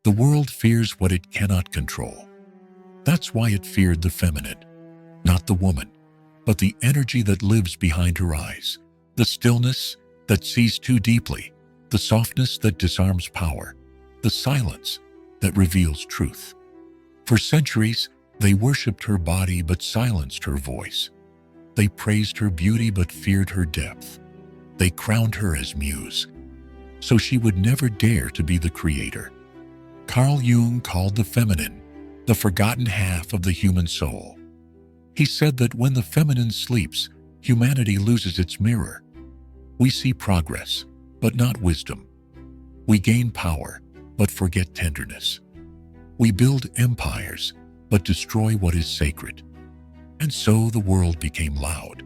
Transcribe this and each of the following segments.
The world fears what it cannot control. That's why it feared the feminine, not the woman, but the energy that lives behind her eyes, the stillness that sees too deeply, the softness that disarms power, the silence that reveals truth. For centuries, they worshipped her body but silenced her voice. They praised her beauty but feared her depth. They crowned her as muse, so she would never dare to be the creator. Carl Jung called the feminine the forgotten half of the human soul. He said that when the feminine sleeps, humanity loses its mirror. We see progress, but not wisdom. We gain power, but forget tenderness. We build empires, but destroy what is sacred. And so the world became loud.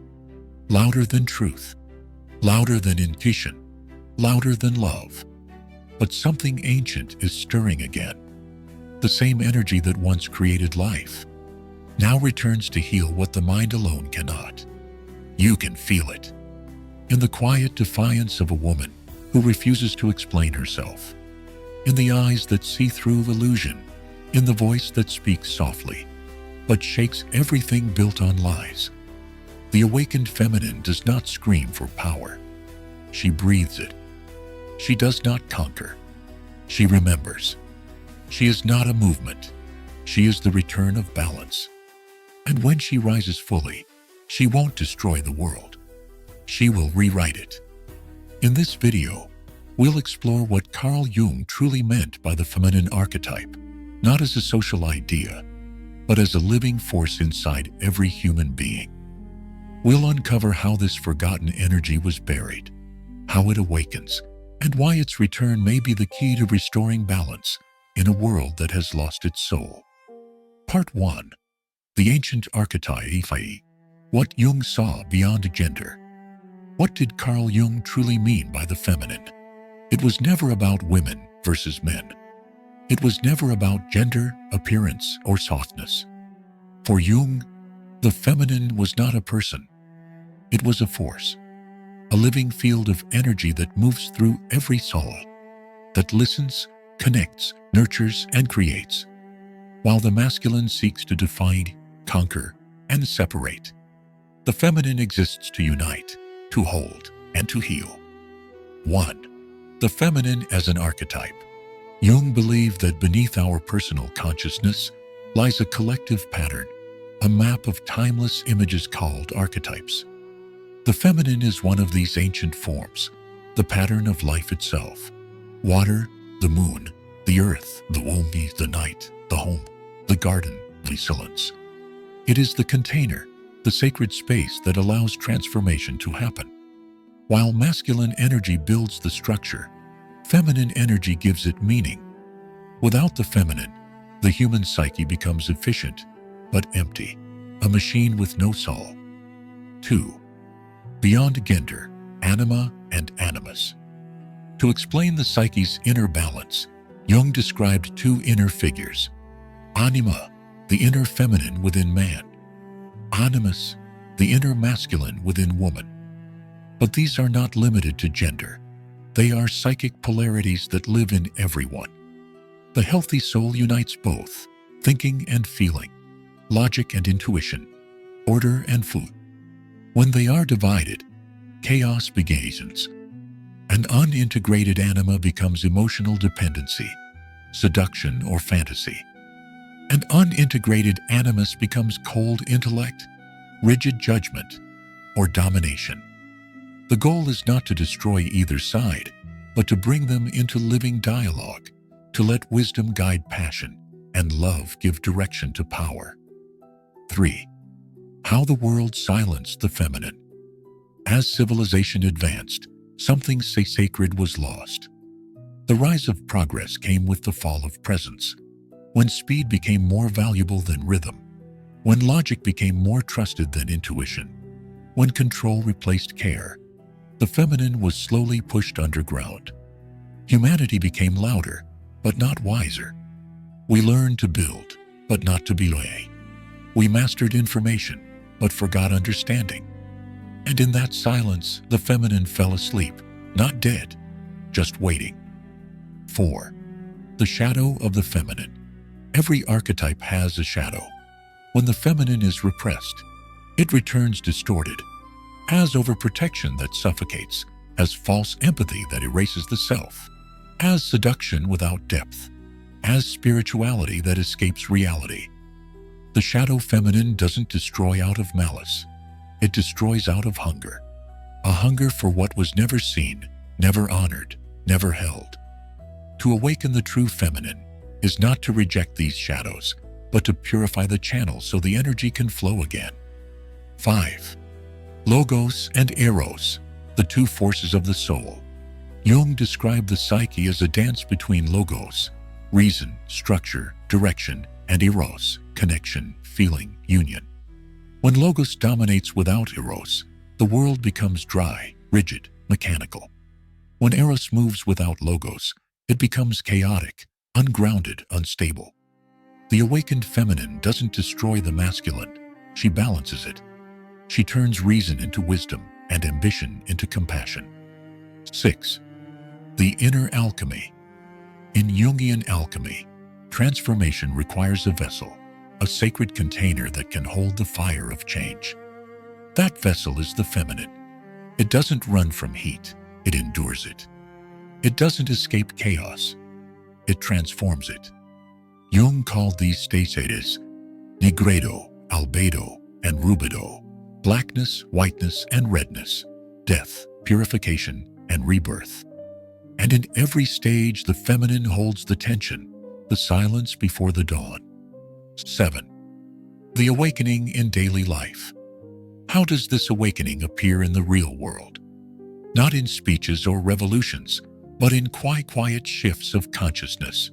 Louder than truth. Louder than intuition. Louder than love. But something ancient is stirring again. The same energy that once created life now returns to heal what the mind alone cannot. You can feel it in the quiet defiance of a woman who refuses to explain herself, in the eyes that see through illusion, in the voice that speaks softly, but shakes everything built on lies. The awakened feminine does not scream for power. She breathes it. She does not conquer. She remembers. She is not a movement. She is the return of balance. And when she rises fully, she won't destroy the world. She will rewrite it. In this video, we'll explore what Carl Jung truly meant by the feminine archetype, not as a social idea, but as a living force inside every human being. We'll uncover how this forgotten energy was buried, how it awakens, and why its return may be the key to restoring balance in a world that has lost its soul. Part 1. The Ancient Archetype. What Jung saw beyond gender. What did Carl Jung truly mean by the feminine? It was never about women versus men. It was never about gender, appearance, or softness. For Jung, the feminine was not a person. It was a force, a living field of energy that moves through every soul, that listens, connects, nurtures, and creates, while the masculine seeks to define, conquer, and separate. The feminine exists to unite, to hold, and to heal. 1. The feminine as an archetype. Jung believed that beneath our personal consciousness lies a collective pattern, a map of timeless images called archetypes. The feminine is one of these ancient forms, the pattern of life itself. Water, the moon, the earth, the womb, the night, the home, the garden, the silence. It is the container, the sacred space that allows transformation to happen. While masculine energy builds the structure, feminine energy gives it meaning. Without the feminine, the human psyche becomes efficient, but empty, a machine with no soul. 2. Beyond gender, Anima and Animus. To explain the psyche's inner balance, Jung described two inner figures. Anima, the inner feminine within man. Animus, the inner masculine within woman. But these are not limited to gender. They are psychic polarities that live in everyone. The healthy soul unites both, thinking and feeling, logic and intuition, order and food. When they are divided, chaos begins. An unintegrated anima becomes emotional dependency, seduction, or fantasy. An unintegrated animus becomes cold intellect, rigid judgment, or domination. The goal is not to destroy either side, but to bring them into living dialogue, to let wisdom guide passion and love give direction to power. 3. How the world silenced the feminine. As civilization advanced, something sacred was lost. The rise of progress came with the fall of presence, when speed became more valuable than rhythm, when logic became more trusted than intuition, when control replaced care. The feminine was slowly pushed underground. Humanity became louder, but not wiser. We learned to build, but not to belay. We mastered information, but forgot understanding. And in that silence, the feminine fell asleep, not dead, just waiting. 4. The shadow of the feminine. Every archetype has a shadow. When the feminine is repressed, it returns distorted, as overprotection that suffocates, as false empathy that erases the self, as seduction without depth, as spirituality that escapes reality. The shadow feminine doesn't destroy out of malice. It destroys out of hunger. A hunger for what was never seen, never honored, never held. To awaken the true feminine is not to reject these shadows, but to purify the channel so the energy can flow again. 5. Logos and Eros, the two forces of the soul. Jung described the psyche as a dance between logos, reason, structure, direction, and Eros, connection, feeling, union. When logos dominates without Eros, the world becomes dry, rigid, mechanical. When Eros moves without logos, it becomes chaotic, ungrounded, unstable. The awakened feminine doesn't destroy the masculine, she balances it. She turns reason into wisdom and ambition into compassion. 6. The inner alchemy. In Jungian alchemy, transformation requires a vessel, a sacred container that can hold the fire of change. That vessel is the feminine. It doesn't run from heat, it endures it. It doesn't escape chaos, it transforms it. Jung called these states nigredo, albedo, and rubedo, blackness, whiteness, and redness, death, purification, and rebirth. And in every stage, the feminine holds the tension, the silence before the dawn. 7. The awakening in daily life. How does this awakening appear in the real world? Not in speeches or revolutions, but in quiet shifts of consciousness.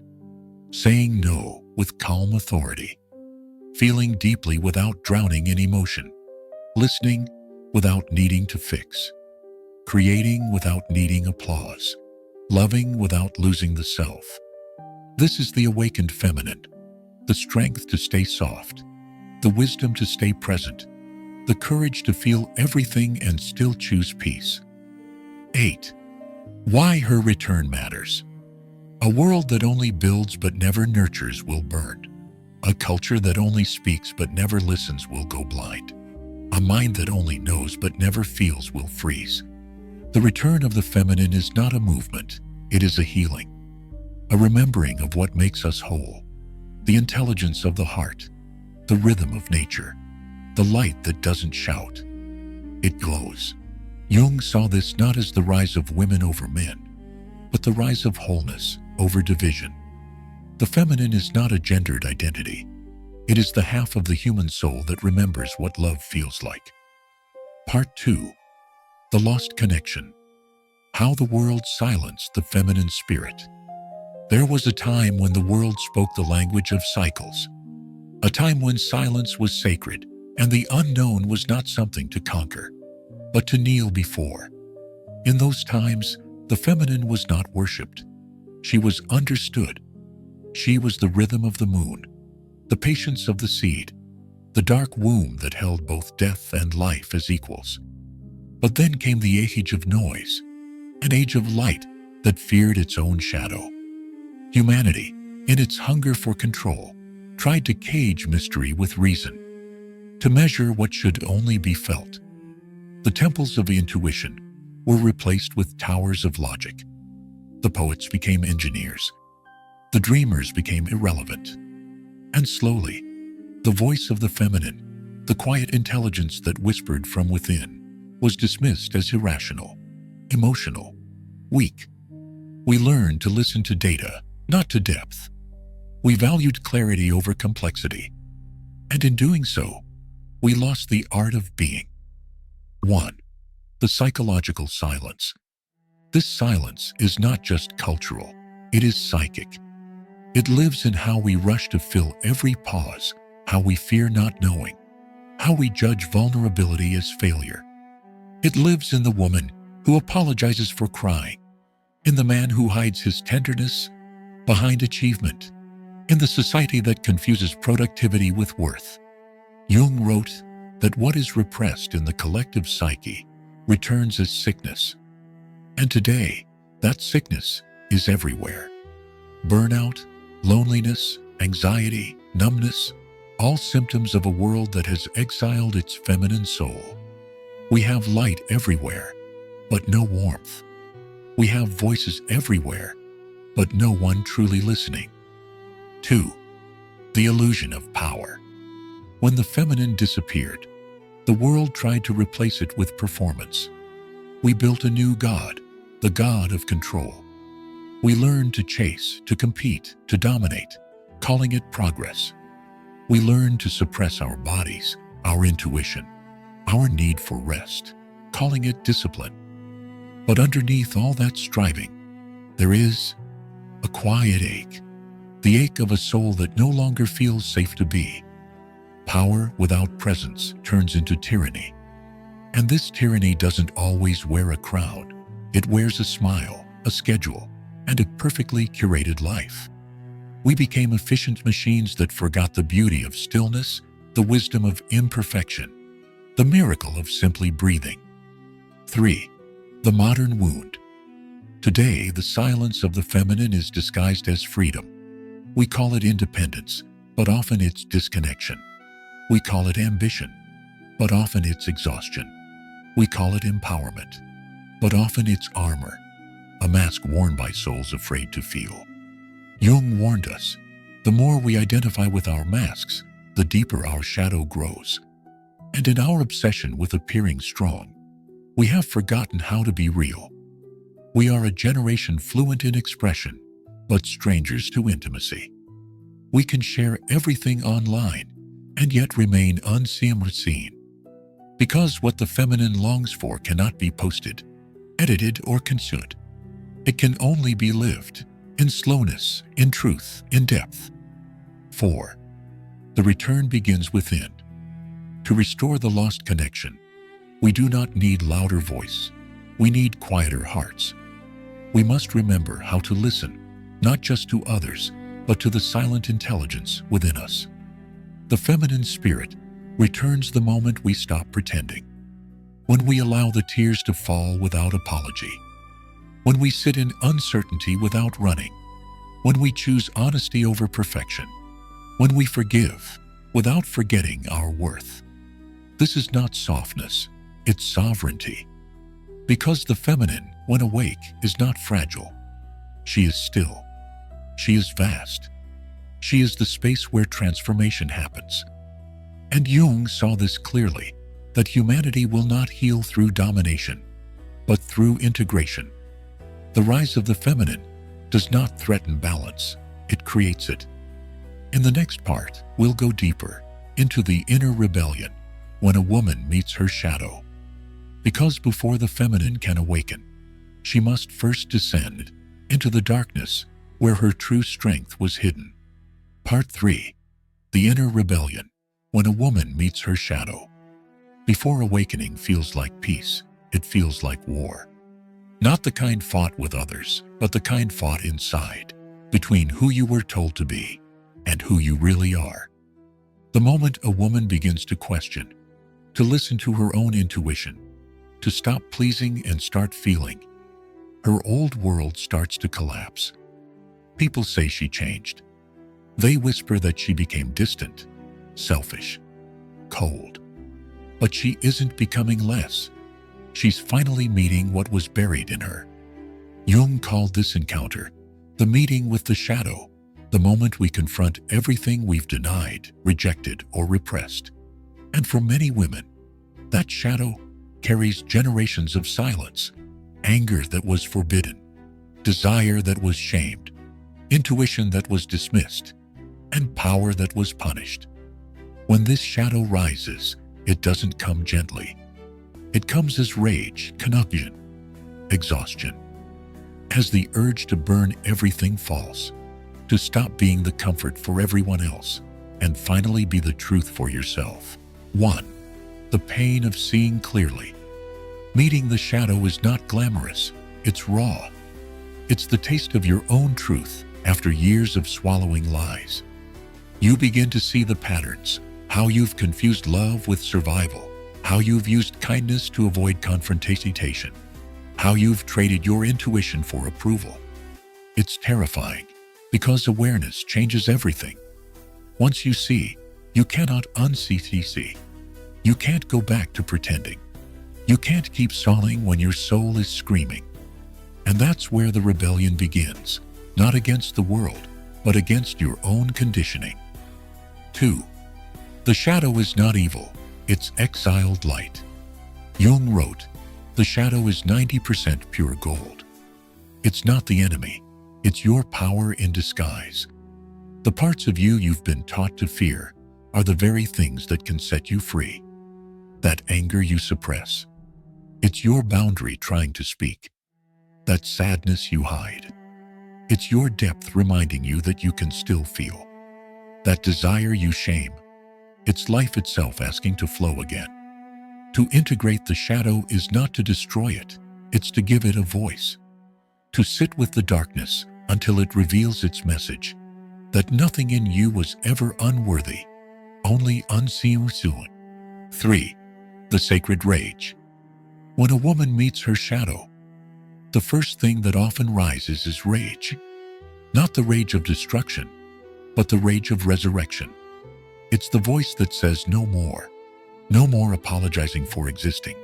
Saying no with calm authority. Feeling deeply without drowning in emotion. Listening without needing to fix. Creating without needing applause. Loving without losing the self. This is the awakened feminine. The strength to stay soft. The wisdom to stay present. The courage to feel everything and still choose peace. 8. Why her return matters. A world that only builds but never nurtures will burn. A culture that only speaks but never listens will go blind. A mind that only knows but never feels will freeze. The return of the feminine is not a movement, it is a healing. A remembering of what makes us whole. The intelligence of the heart. The rhythm of nature. The light that doesn't shout. It glows. Jung saw this not as the rise of women over men, but the rise of wholeness over division. The feminine is not a gendered identity. It is the half of the human soul that remembers what love feels like. Part 2. The Lost Connection. How the world silenced the feminine spirit. There was a time when the world spoke the language of cycles. A time when silence was sacred, and the unknown was not something to conquer, but to kneel before. In those times, the feminine was not worshipped. She was understood. She was the rhythm of the moon, the patience of the seed, the dark womb that held both death and life as equals. But then came the age of noise, an age of light that feared its own shadow. Humanity, in its hunger for control, tried to cage mystery with reason, to measure what should only be felt. The temples of intuition were replaced with towers of logic. The poets became engineers. The dreamers became irrelevant. And slowly, the voice of the feminine, the quiet intelligence that whispered from within, was dismissed as irrational, emotional, weak. We learned to listen to data, not to depth. We valued clarity over complexity. And in doing so, we lost the art of being. 1. The psychological silence. This silence is not just cultural, it is psychic. It lives in how we rush to fill every pause, how we fear not knowing, how we judge vulnerability as failure. It lives in the woman who apologizes for crying, in the man who hides his tenderness behind achievement, in the society that confuses productivity with worth. Jung wrote that what is repressed in the collective psyche returns as sickness. And today, that sickness is everywhere. Burnout, loneliness, anxiety, numbness, all symptoms of a world that has exiled its feminine soul. We have light everywhere, but no warmth. We have voices everywhere, but no one truly listening. 2. The illusion of power. When the feminine disappeared, the world tried to replace it with performance. We built a new god, the god of control. We learned to chase, to compete, to dominate, calling it progress. We learned to suppress our bodies, our intuition, our need for rest, calling it discipline. But underneath all that striving, there is a quiet ache, the ache of a soul that no longer feels safe to be. Power without presence turns into tyranny. And this tyranny doesn't always wear a crown. It wears a smile, a schedule, and a perfectly curated life. We became efficient machines that forgot the beauty of stillness, the wisdom of imperfection, the miracle of simply breathing. 3. The modern wound. Today, the silence of the feminine is disguised as freedom. We call it independence, but often it's disconnection. We call it ambition, but often it's exhaustion. We call it empowerment, but often it's armor, a mask worn by souls afraid to feel. Jung warned us, the more we identify with our masks, the deeper our shadow grows. And in our obsession with appearing strong, we have forgotten how to be real. We are a generation fluent in expression, but strangers to intimacy. We can share everything online and yet remain unseen, because what the feminine longs for cannot be posted, edited, or consumed. It can only be lived in slowness, in truth, in depth. 4. The return begins within. To restore the lost connection, we do not need louder voice. We need quieter hearts. We must remember how to listen, not just to others, but to the silent intelligence within us. The feminine spirit returns the moment we stop pretending, when we allow the tears to fall without apology, when we sit in uncertainty without running, when we choose honesty over perfection, when we forgive without forgetting our worth. This is not softness, it's sovereignty. Because the feminine, when awake, is not fragile. She is still. She is vast. She is the space where transformation happens. And Jung saw this clearly, that humanity will not heal through domination, but through integration. The rise of the feminine does not threaten balance, it creates it. In the next part, we'll go deeper into the inner rebellion when a woman meets her shadow. Because before the feminine can awaken, she must first descend into the darkness where her true strength was hidden. Part 3. The inner rebellion when a woman meets her shadow. Before awakening feels like peace, it feels like war. Not the kind fought with others, but the kind fought inside, between who you were told to be and who you really are. The moment a woman begins to question, to listen to her own intuition, to stop pleasing and start feeling, her old world starts to collapse. People say she changed. They whisper that she became distant, selfish, cold. But she isn't becoming less. She's finally meeting what was buried in her. Jung called this encounter the meeting with the shadow, the moment we confront everything we've denied, rejected, or repressed. And for many women, that shadow carries generations of silence, anger that was forbidden, desire that was shamed, intuition that was dismissed, and power that was punished. When this shadow rises, it doesn't come gently. It comes as rage, confusion, exhaustion, as the urge to burn everything false, to stop being the comfort for everyone else, and finally be the truth for yourself. 1. The pain of seeing clearly. Meeting the shadow is not glamorous, it's raw. It's the taste of your own truth after years of swallowing lies. You begin to see the patterns, how you've confused love with survival, how you've used kindness to avoid confrontation, how you've traded your intuition for approval. It's terrifying, Because awareness changes everything. Once you see, you cannot unsee. You can't go back to pretending. You can't keep stalling when your soul is screaming. And that's where the rebellion begins, not against the world, but against your own conditioning. 2. The shadow is not evil, it's exiled light. Jung wrote, "The shadow is 90% pure gold." It's not the enemy, it's your power in disguise. The parts of you you've been taught to fear are the very things that can set you free. That anger you suppress, it's your boundary trying to speak. That sadness you hide, it's your depth reminding you that you can still feel. That desire you shame, it's life itself asking to flow again. To integrate the shadow is not to destroy it, it's to give it a voice. To sit with the darkness until it reveals its message, that nothing in you was ever unworthy, only unseen soon. 3. The sacred rage. When a woman meets her shadow, the first thing that often rises is rage. Not the rage of destruction, but the rage of resurrection. It's the voice that says no more. No more apologizing for existing.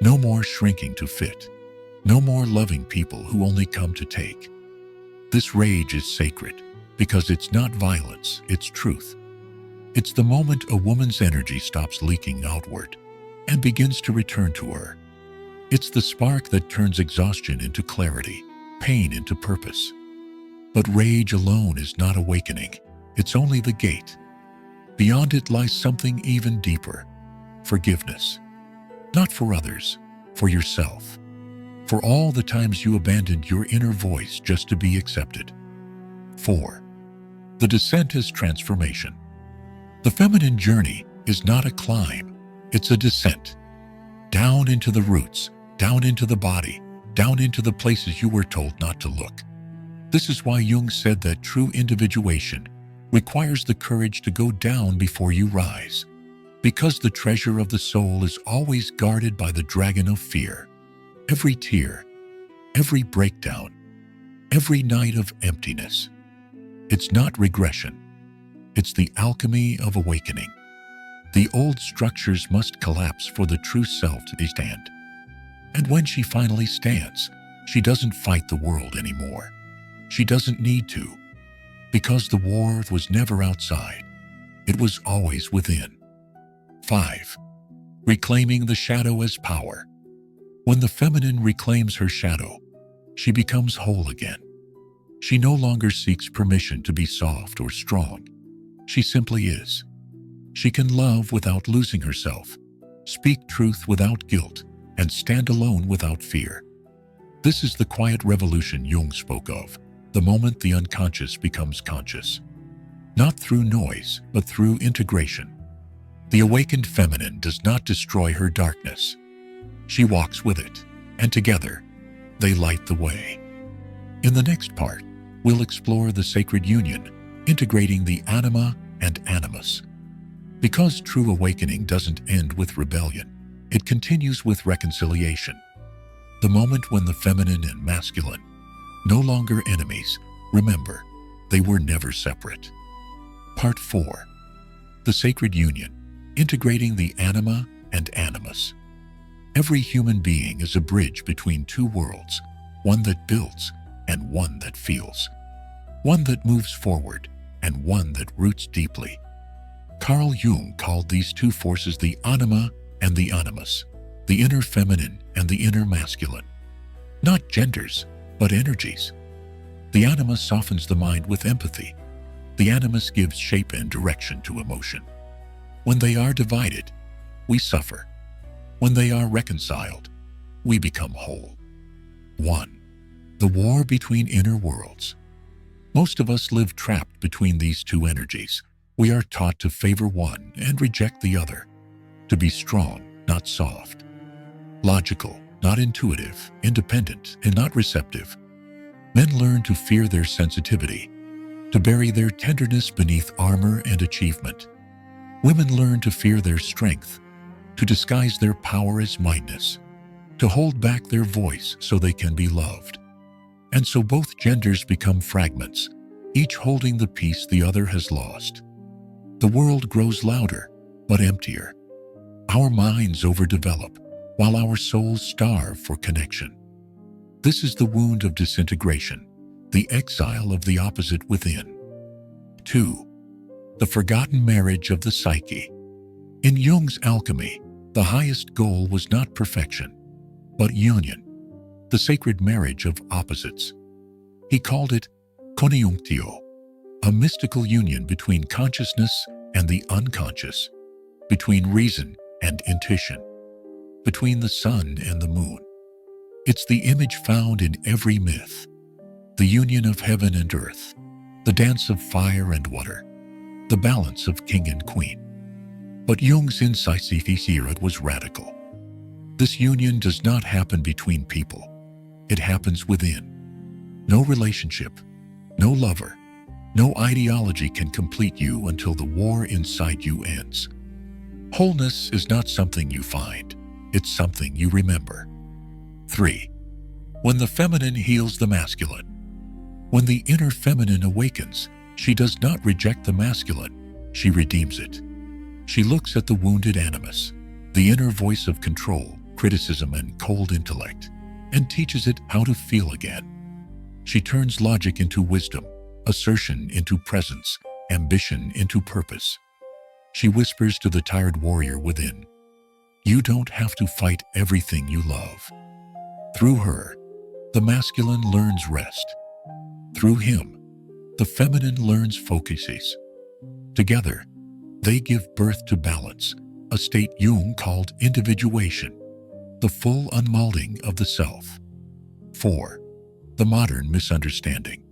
No more shrinking to fit. No more loving people who only come to take. This rage is sacred because it's not violence, it's truth. It's the moment a woman's energy stops leaking outward and begins to return to her. It's the spark that turns exhaustion into clarity, pain into purpose. But rage alone is not awakening, it's only the gate. Beyond it lies something even deeper, forgiveness. Not for others, for yourself. For all the times you abandoned your inner voice just to be accepted. 4. The descent is transformation. The feminine journey is not a climb, it's a descent. Down into the roots, down into the body, down into the places you were told not to look. This is why Jung said that true individuation requires the courage to go down before you rise. Because the treasure of the soul is always guarded by the dragon of fear. Every tear, every breakdown, every night of emptiness. It's not regression. It's the alchemy of awakening. The old structures must collapse for the true self to stand. And when she finally stands, she doesn't fight the world anymore. She doesn't need to. Because the war was never outside. It was always within. 5. Reclaiming the shadow as power. When the feminine reclaims her shadow, she becomes whole again. She no longer seeks permission to be soft or strong. She simply is. She can love without losing herself, speak truth without guilt, and stand alone without fear. This is the quiet revolution Jung spoke of, the moment the unconscious becomes conscious. Not through noise, but through integration. The awakened feminine does not destroy her darkness. She walks with it, and together, they light the way. In the next part, we'll explore the sacred union, integrating the Anima and Animus. Because true awakening doesn't end with rebellion, it continues with reconciliation. The moment when the feminine and masculine, no longer enemies, remember, they were never separate. Part 4. The sacred union, integrating the Anima and Animus. Every human being is a bridge between two worlds, one that builds and one that feels, one that moves forward and one that roots deeply. Carl Jung called these two forces the Anima and the Animus, the inner feminine and the inner masculine. Not genders, but energies. The Anima softens the mind with empathy. The Animus gives shape and direction to emotion. When they are divided, we suffer. When they are reconciled, we become whole. 1. The war between inner worlds. Most of us live trapped between these two energies. We are taught to favor one and reject the other, to be strong, not soft, logical, not intuitive, independent, and not receptive. Men learn to fear their sensitivity, to bury their tenderness beneath armor and achievement. Women learn to fear their strength, to disguise their power as mightness, to hold back their voice so they can be loved. And so both genders become fragments, each holding the peace the other has lost. The world grows louder, but emptier. Our minds overdevelop, while our souls starve for connection. This is the wound of disintegration, the exile of the opposite within. 2. The forgotten marriage of the psyche. In Jung's alchemy, the highest goal was not perfection, but union, the sacred marriage of opposites. He called it conjunctio, a mystical union between consciousness and the unconscious, between reason and intuition, between the sun and the moon. It's the image found in every myth, the union of heaven and earth, the dance of fire and water, the balance of king and queen. But Jung's incisive era was radical. This union does not happen between people. It happens within. No relationship, no lover, no ideology can complete you until the war inside you ends. Wholeness is not something you find. It's something you remember. 3. When the feminine heals the masculine. When the inner feminine awakens, she does not reject the masculine, she redeems it. She looks at the wounded animus, the inner voice of control, criticism, and cold intellect, and teaches it how to feel again. She turns logic into wisdom, assertion into presence, ambition into purpose. She whispers to the tired warrior within, "You don't have to fight everything you love." Through her, the masculine learns rest. Through him, the feminine learns focuses. Together, they give birth to balance, a state Jung called individuation, the full unmolding of the self. 4. The modern misunderstanding.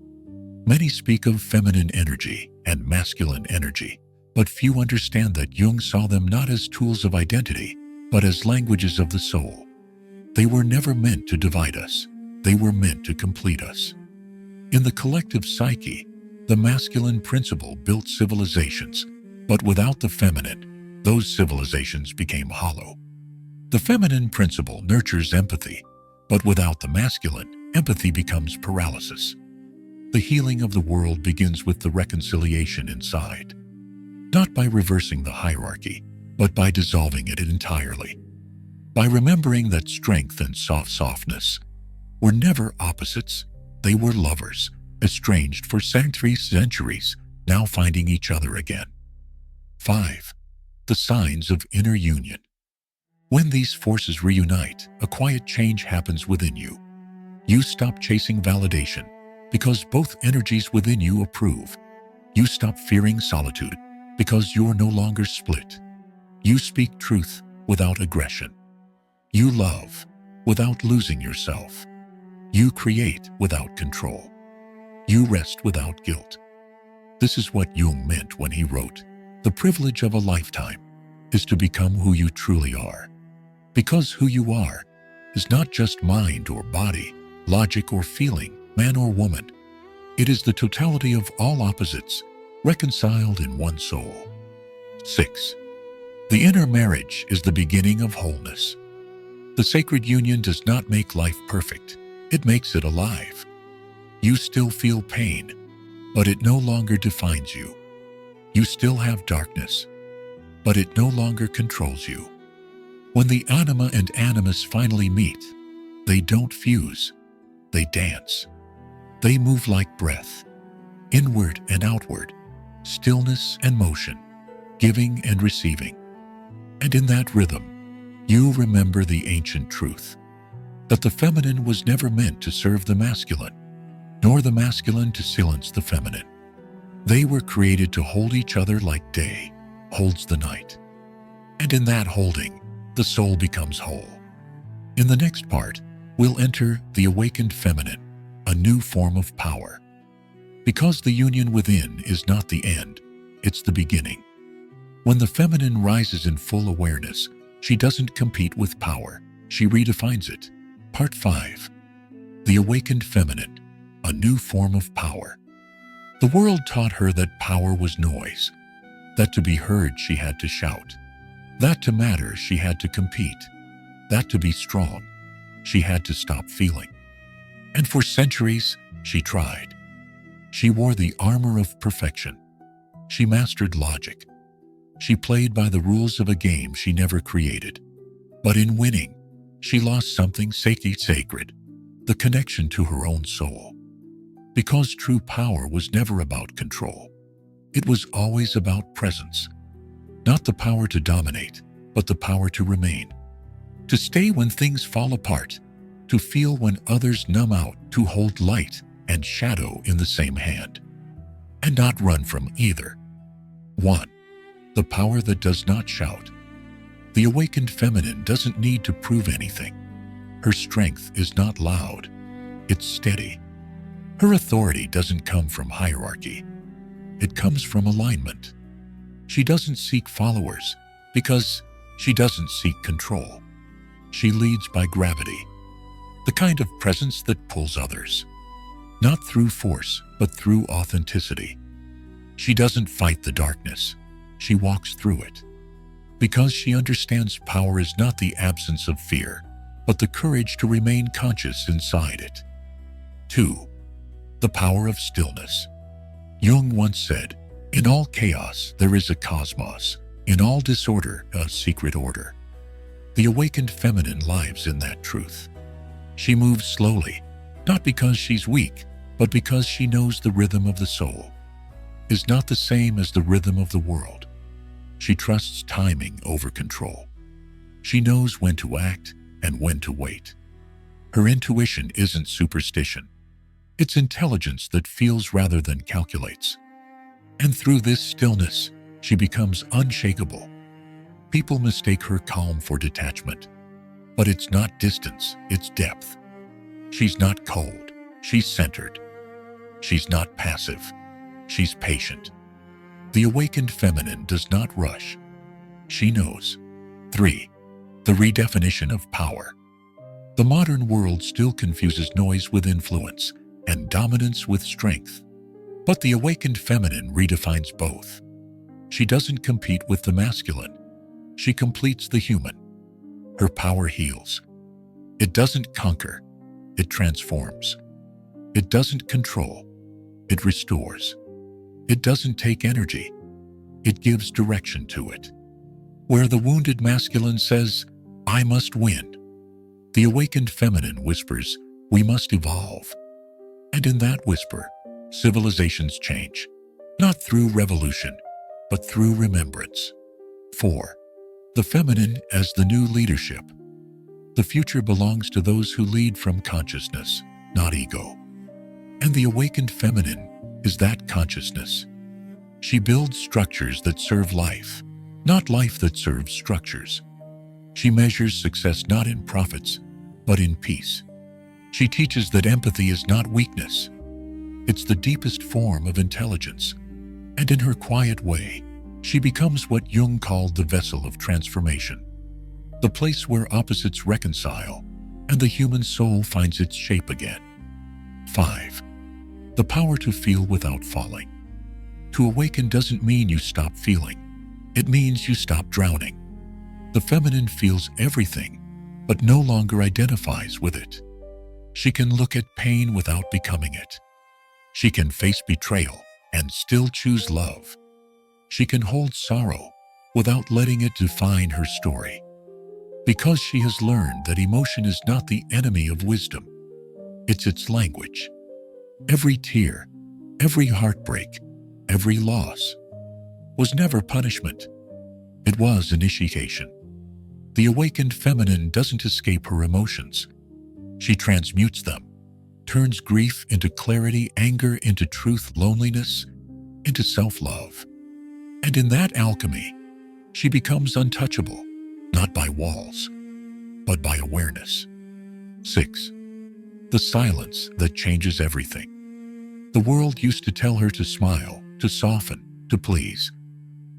Many speak of feminine energy and masculine energy, but few understand that Jung saw them not as tools of identity, but as languages of the soul. They were never meant to divide us. They were meant to complete us. In the collective psyche, the masculine principle built civilizations, but without the feminine, those civilizations became hollow. The feminine principle nurtures empathy, but without the masculine, empathy becomes paralysis. The healing of the world begins with the reconciliation inside, not by reversing the hierarchy, but by dissolving it entirely. By remembering that strength and softness were never opposites, they were lovers, estranged for centuries, now finding each other again. 5. The signs of inner union. When these forces reunite, a quiet change happens within you. You stop chasing validation, because both energies within you approve. You stop fearing solitude, because you're no longer split. You speak truth without aggression. You love without losing yourself. You create without control. You rest without guilt. This is what Jung meant when he wrote, "The privilege of a lifetime is to become who you truly are." Because who you are is not just mind or body, logic or feeling, man or woman. It is the totality of all opposites, reconciled in one soul. 6. The inner marriage is the beginning of wholeness. The sacred union does not make life perfect. It makes it alive. You still feel pain, but it no longer defines you. You still have darkness, but it no longer controls you. When the Anima and Animus finally meet, they don't fuse, they dance. They move like breath, inward and outward, stillness and motion, giving and receiving. And in that rhythm, you remember the ancient truth, that the feminine was never meant to serve the masculine, nor the masculine to silence the feminine. They were created to hold each other like day holds the night. And in that holding, the soul becomes whole. In the next part, we'll enter the awakened feminine, a new form of power. Because the union within is not the end, it's the beginning. When the feminine rises in full awareness, she doesn't compete with power, she redefines it. Part 5. The awakened feminine, a new form of power. The world taught her that power was noise, that to be heard she had to shout, that to matter she had to compete, that to be strong she had to stop feeling. And for centuries she tried. She wore the armor of perfection. She mastered logic. She played by the rules of a game she never created. But in winning, she lost something sacred, the connection to her own soul. Because true power was never about control. It was always about presence. Not the power to dominate, but the power to remain. To stay when things fall apart, to feel when others numb out, to hold light and shadow in the same hand, and not run from either. 1. The power that does not shout. The awakened feminine doesn't need to prove anything. Her strength is not loud, it's steady. Her authority doesn't come from hierarchy. It comes from alignment. She doesn't seek followers because she doesn't seek control. She leads by gravity, the kind of presence that pulls others. Not through force, but through authenticity. She doesn't fight the darkness. She walks through it. Because she understands power is not the absence of fear, but the courage to remain conscious inside it. 2. The power of stillness. Jung once said, "In all chaos there is a cosmos, in all disorder a secret order." The awakened feminine lives in that truth. She moves slowly, not because she's weak, but because she knows the rhythm of the soul is not the same as the rhythm of the world. She trusts timing over control. She knows when to act and when to wait. Her intuition isn't superstition. It's intelligence that feels rather than calculates. And through this stillness, she becomes unshakable. People mistake her calm for detachment. But it's not distance, it's depth. She's not cold, she's centered. She's not passive, she's patient. The awakened feminine does not rush. She knows. 3. The redefinition of power. The modern world still confuses noise with influence and dominance with strength. But the awakened feminine redefines both. She doesn't compete with the masculine. She completes the human. Her power heals. It doesn't conquer. It transforms. It doesn't control. It restores. It doesn't take energy. It gives direction to it. Where the wounded masculine says, "I must win," the awakened feminine whispers, "We must evolve." And in that whisper, civilizations change, not through revolution, but through remembrance. 4. The feminine as the new leadership. The future belongs to those who lead from consciousness, not ego. And the awakened feminine is that consciousness. She builds structures that serve life, not life that serves structures. She measures success not in profits, but in peace. She teaches that empathy is not weakness. It's the deepest form of intelligence. And in her quiet way, she becomes what Jung called the vessel of transformation, the place where opposites reconcile and the human soul finds its shape again. 5. The power to feel without falling. To awaken doesn't mean you stop feeling. It means you stop drowning. The feminine feels everything, but no longer identifies with it. She can look at pain without becoming it. She can face betrayal and still choose love. She can hold sorrow without letting it define her story. Because she has learned that emotion is not the enemy of wisdom. It's its language. Every tear, every heartbreak, every loss was never punishment. It was initiation. The awakened feminine doesn't escape her emotions. She transmutes them, turns grief into clarity, anger into truth, loneliness into self-love. And in that alchemy, she becomes untouchable, not by walls, but by awareness. 6. The silence that changes everything. The world used to tell her to smile, to soften, to please.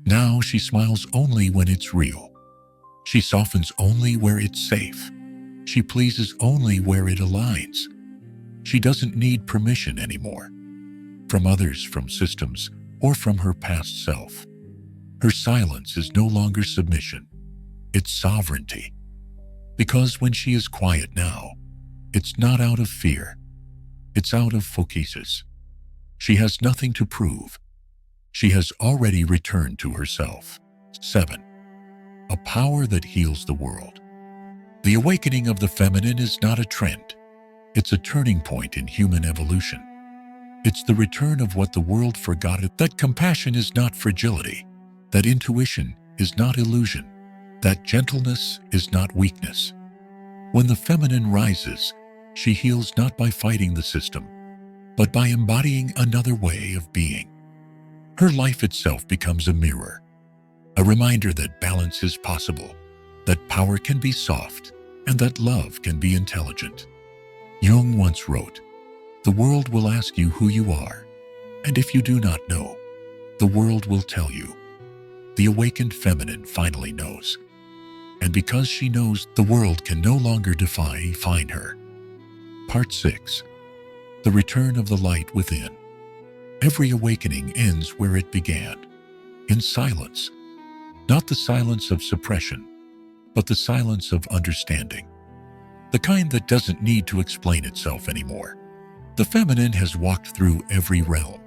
Now she smiles only when it's real. She softens only where it's safe. She pleases only where it aligns. She doesn't need permission anymore. From others, from systems, or from her past self. Her silence is no longer submission. It's sovereignty. Because when she is quiet now, it's not out of fear. It's out of focus. She has nothing to prove. She has already returned to herself. 7. A power that heals the world. The awakening of the feminine is not a trend. It's a turning point in human evolution. It's the return of what the world forgot, that compassion is not fragility, that intuition is not illusion, that gentleness is not weakness. When the feminine rises, she heals not by fighting the system, but by embodying another way of being. Her life itself becomes a mirror, a reminder that balance is possible, that power can be soft, and that love can be intelligent. Jung once wrote, "The world will ask you who you are, and if you do not know, the world will tell you." The awakened feminine finally knows. And because she knows, the world can no longer define her. Part 6. The return of the light within. Every awakening ends where it began, in silence. Not the silence of suppression, but the silence of understanding. The kind that doesn't need to explain itself anymore. The feminine has walked through every realm.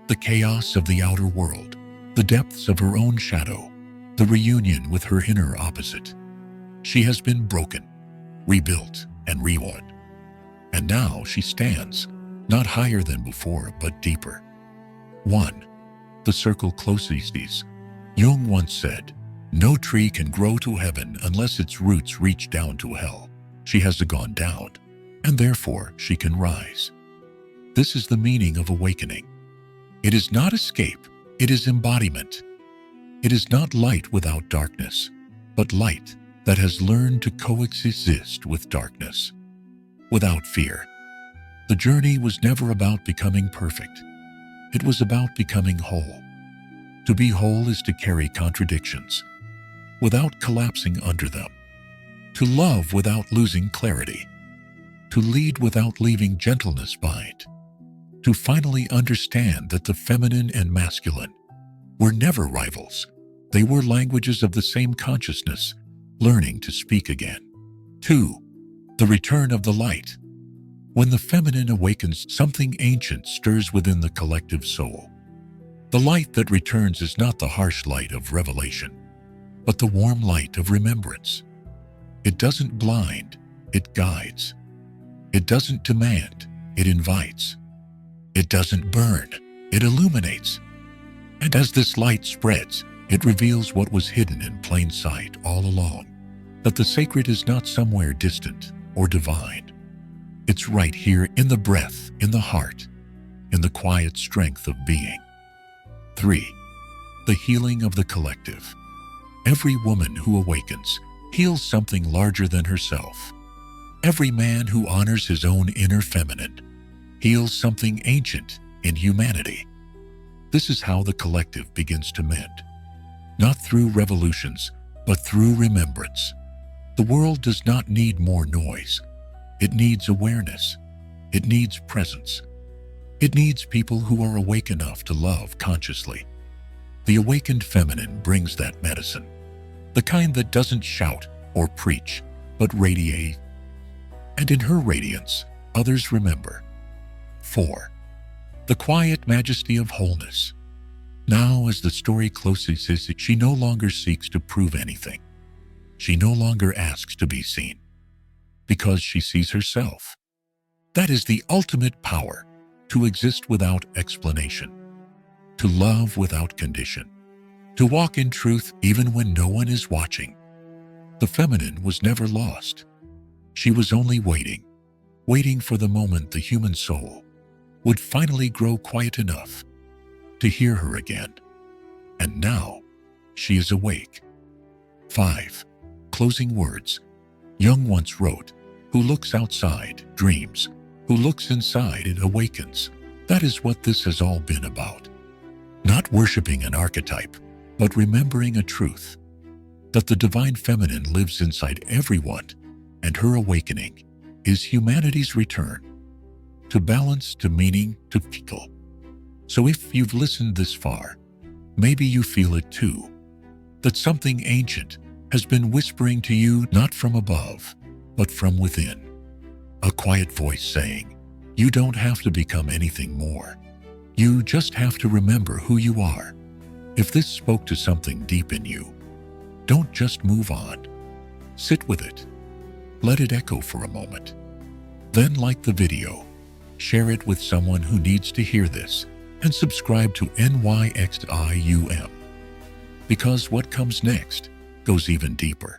The chaos of the outer world, the depths of her own shadow, the reunion with her inner opposite. She has been broken, rebuilt, and reborn. And now she stands, not higher than before, but deeper. 1. The circle closely sees. Jung once said, "No tree can grow to heaven unless its roots reach down to hell." She has gone down, and therefore she can rise. This is the meaning of awakening. It is not escape, it is embodiment. It is not light without darkness, but light that has learned to coexist with darkness, without fear. The journey was never about becoming perfect. It was about becoming whole. To be whole is to carry contradictions, without collapsing under them. To love without losing clarity. To lead without leaving gentleness behind. To finally understand that the feminine and masculine were never rivals. They were languages of the same consciousness, learning to speak again. 2. The return of the light. When the feminine awakens, something ancient stirs within the collective soul. The light that returns is not the harsh light of revelation, but the warm light of remembrance. It doesn't blind, it guides. It doesn't demand, it invites. It doesn't burn, it illuminates. And as this light spreads, it reveals what was hidden in plain sight all along, that the sacred is not somewhere distant or divine. It's right here in the breath, in the heart, in the quiet strength of being. 3. The healing of the collective. Every woman who awakens heals something larger than herself. Every man who honors his own inner feminine heals something ancient in humanity. This is how the collective begins to mend. Not through revolutions, but through remembrance. The world does not need more noise. It needs awareness. It needs presence. It needs people who are awake enough to love consciously. The awakened feminine brings that medicine. The kind that doesn't shout or preach, but radiate. And in her radiance, others remember. 4. The quiet majesty of wholeness. Now, as the story closely says, she no longer seeks to prove anything. She no longer asks to be seen, because she sees herself. That is the ultimate power, to exist without explanation, to love without condition, to walk in truth even when no one is watching. The feminine was never lost. She was only waiting for the moment the human soul would finally grow quiet enough to hear her again. And now, she is awake. 5. Closing words. Jung once wrote, "Who looks outside dreams, who looks inside it awakens." That is what this has all been about. Not worshiping an archetype, but remembering a truth, that the divine feminine lives inside everyone, and her awakening is humanity's return to balance, to meaning, to people. So if you've listened this far, maybe you feel it too, that something ancient has been whispering to you, not from above, but from within. A quiet voice saying, you don't have to become anything more. You just have to remember who you are. If this spoke to something deep in you, don't just move on. Sit with it. Let it echo for a moment. Then like the video, share it with someone who needs to hear this, and subscribe to Nyxium. Because what comes next goes even deeper.